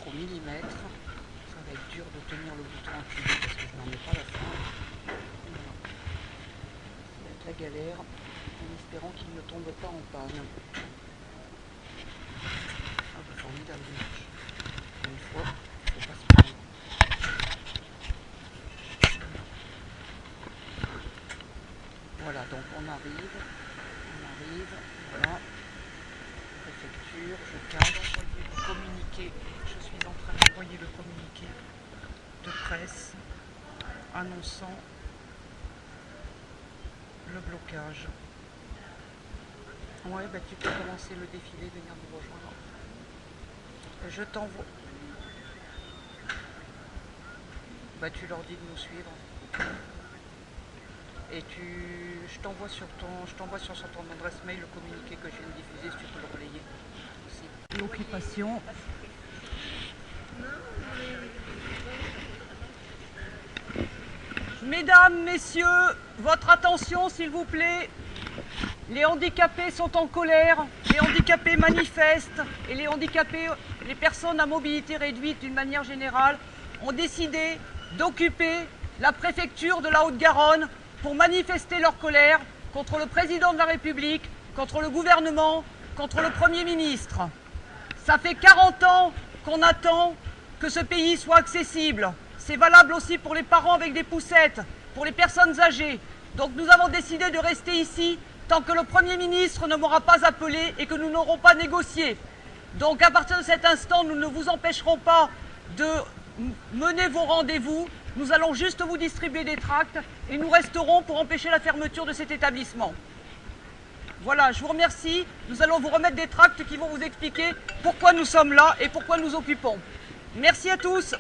au millimètre. Ça va être dur de tenir le bouton appuyé parce que je n'en ai pas la fin. Voilà. Ça va être la galère, en espérant qu'il ne tombe pas en panne. Ah bah formidable, il marche. Une fois, il ne faut pas se prendre. Voilà, donc on arrive, voilà. Préfecture, je cadre, communiqué. Je suis en train d'envoyer le communiqué de presse annonçant le blocage. Ouais, bah tu peux commencer le défilé, venir nous rejoindre. Je t'envoie. Bah tu leur dis de nous suivre. Et je t'envoie sur ton adresse mail le communiqué que je viens de diffuser, si tu peux le relayer. L'occupation. Mesdames, messieurs, votre attention s'il vous plaît. Les handicapés sont en colère, les handicapés manifestent et les handicapés, les personnes à mobilité réduite d'une manière générale, ont décidé d'occuper la préfecture de la Haute-Garonne pour manifester leur colère contre le président de la République, contre le gouvernement, contre le Premier ministre. Ça fait 40 ans qu'on attend que ce pays soit accessible. C'est valable aussi pour les parents avec des poussettes, pour les personnes âgées. Donc nous avons décidé de rester ici tant que le Premier ministre ne m'aura pas appelé et que nous n'aurons pas négocié. Donc à partir de cet instant, nous ne vous empêcherons pas de mener vos rendez-vous. Nous allons juste vous distribuer des tracts et nous resterons pour empêcher la fermeture de cet établissement. Voilà, je vous remercie. Nous allons vous remettre des tracts qui vont vous expliquer pourquoi nous sommes là et pourquoi nous occupons. Merci à tous.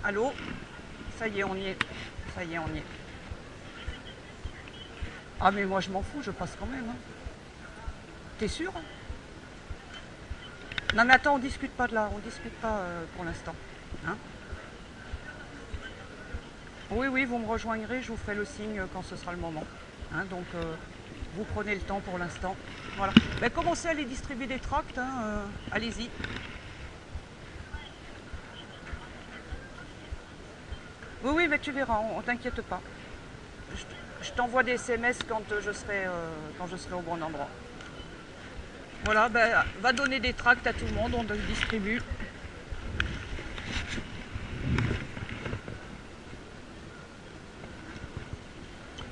Allô? Ça y est, on y est. Ça y est, on y est. Ah mais moi je m'en fous, je passe quand même. Hein. T'es sûr? Non mais attends, on discute pas de là, on discute pas pour l'instant. Hein? Oui, oui, vous me rejoindrez, je vous ferai le signe quand ce sera le moment. Hein, donc vous prenez le temps pour l'instant. Voilà. Ben, commencez à les distribuer des tracts, hein, allez-y. Oui, oui, mais tu verras, on t'inquiète pas. Je t'envoie des SMS quand je serai au bon endroit. Voilà, ben, va donner des tracts à tout le monde, on le distribue.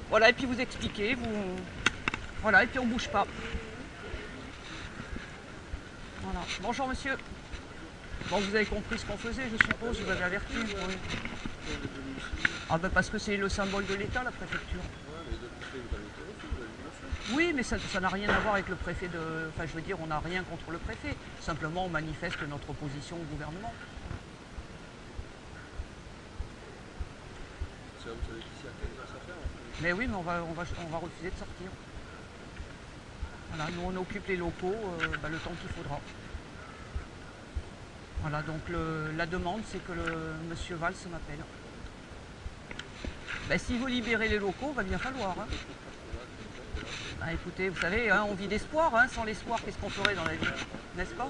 Voilà, et puis vous expliquez, voilà, et puis on bouge pas. Voilà. Bonjour monsieur. Bon, vous avez compris ce qu'on faisait, je suppose, vous avez averti. Oui. Ah ben parce que c'est le symbole de l'État, la préfecture. Oui, mais ça n'a rien à voir avec le préfet de... Enfin, je veux dire, on n'a rien contre le préfet. Simplement, on manifeste notre opposition au gouvernement. Mais oui, mais on va refuser de sortir. Voilà, nous on occupe les locaux le temps qu'il faudra. Voilà, donc la demande, c'est que monsieur Valls m'appelle. Ben, s'il veut libérer les locaux, il va bien falloir. Hein. Ah, écoutez, vous savez, hein, on vit d'espoir. Hein. Sans l'espoir, qu'est-ce qu'on ferait dans la vie? N'est-ce pas?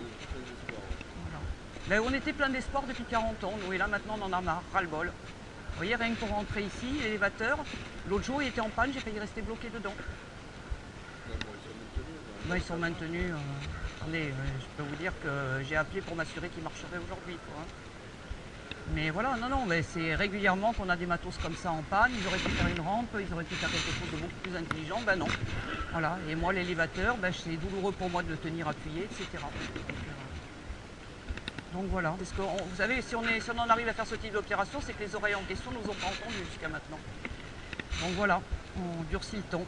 Voilà. Ben, on était plein d'espoir depuis 40 ans, nous, et là maintenant on en a marre, ras-le-bol. Vous voyez, rien que pour rentrer ici, l'élévateur, l'autre jour il était en panne, j'ai failli rester bloqué dedans. Ben, ils sont maintenus. Attendez, je peux vous dire que j'ai appelé pour m'assurer qu'ils marcheraient aujourd'hui. Hein. Mais voilà, non, mais c'est régulièrement qu'on a des matos comme ça en panne. Ils auraient pu faire une rampe, ils auraient pu faire quelque chose de beaucoup plus intelligent. Ben non. Voilà. Et moi, l'élévateur, ben, c'est douloureux pour moi de le tenir appuyé, etc. Donc voilà. Parce que vous savez, si on en arrive à faire ce type d'opération, c'est que les oreilles en question ne nous ont pas entendus jusqu'à maintenant. Donc voilà, on durcit le ton.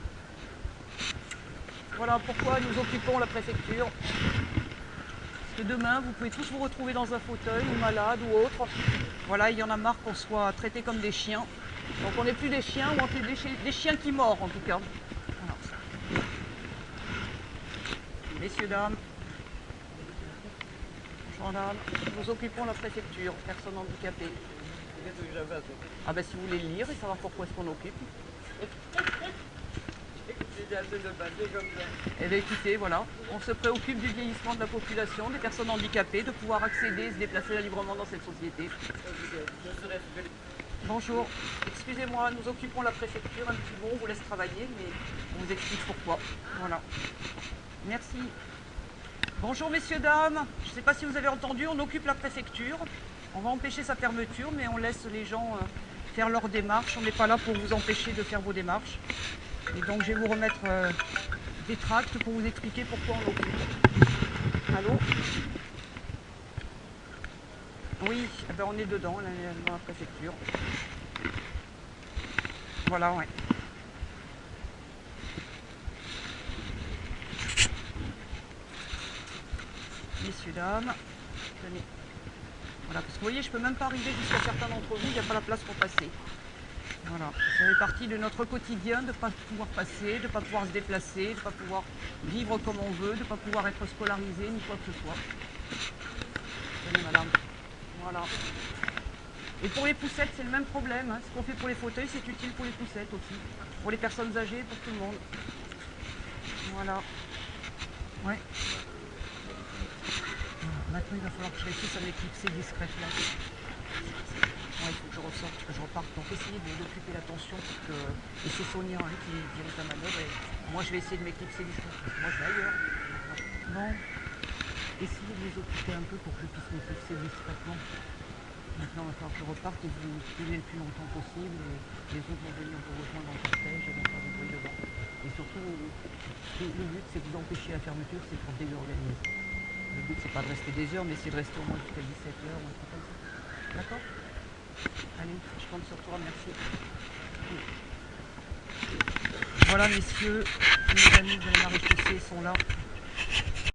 Voilà pourquoi nous occupons la préfecture. Parce que demain, vous pouvez tous vous retrouver dans un fauteuil, ou malade, ou autre. Voilà, il y en a marre qu'on soit traités comme des chiens. Donc on n'est plus des chiens, ou on est des chiens qui mordent en tout cas. Voilà. Messieurs, dames, gendarmes, nous occupons la préfecture, personnes handicapées. Ah ben si vous voulez le lire et savoir pourquoi est-ce qu'on occupe. Eh bien écoutez, voilà, on se préoccupe du vieillissement de la population, des personnes handicapées, de pouvoir accéder, se déplacer librement dans cette société. Bonjour, excusez-moi, nous occupons la préfecture, un petit mot, on vous laisse travailler, mais on vous explique pourquoi. Voilà. Merci. Bonjour messieurs, dames, je ne sais pas si vous avez entendu, on occupe la préfecture. On va empêcher sa fermeture, mais on laisse les gens faire leurs démarches. On n'est pas là pour vous empêcher de faire vos démarches. Et donc je vais vous remettre des tracts pour vous expliquer pourquoi on occupe. Allô? Oui, eh ben on est dedans, là, dans la préfecture. Voilà, ouais. Messieurs, dames, tenez. Voilà, parce que vous voyez, je ne peux même pas arriver jusqu'à certains d'entre vous, il n'y a pas la place pour passer. Voilà, ça fait partie de notre quotidien de ne pas pouvoir passer, de ne pas pouvoir se déplacer, de ne pas pouvoir vivre comme on veut, de ne pas pouvoir être scolarisé, ni quoi que ce soit. Tenez, madame. Voilà. Et pour les poussettes, c'est le même problème. Hein. Ce qu'on fait pour les fauteuils, c'est utile pour les poussettes aussi. Pour les personnes âgées, pour tout le monde. Voilà. Ouais. Maintenant, il va falloir que je réussisse à m'éclipser discrètement. Ouais, il faut que je ressorte, que je reparte. Donc, essayez d'occuper l'attention pour que... Et c'est Sonia qui dirige la manœuvre. Et moi, je vais essayer de m'éclipser discrètement. Moi, je vais ailleurs. Non. Essayez de les occuper un peu pour que je puisse m'éclipser discrètement. Maintenant, il va falloir que je reparte et que vous tenez le plus longtemps possible. Et les autres vont venir vous rejoindre dans le cortège et vont faire du bruit devant. Et surtout, le but, c'est que vous empêchiez la fermeture, c'est pour désorganiser. Le but, c'est pas de rester des heures, mais c'est de rester au moins jusqu'à 17h ou un truc comme ça. D'accord? Allez, je compte sur toi, merci. Voilà, messieurs, mes amis de la maréchaussée sont là.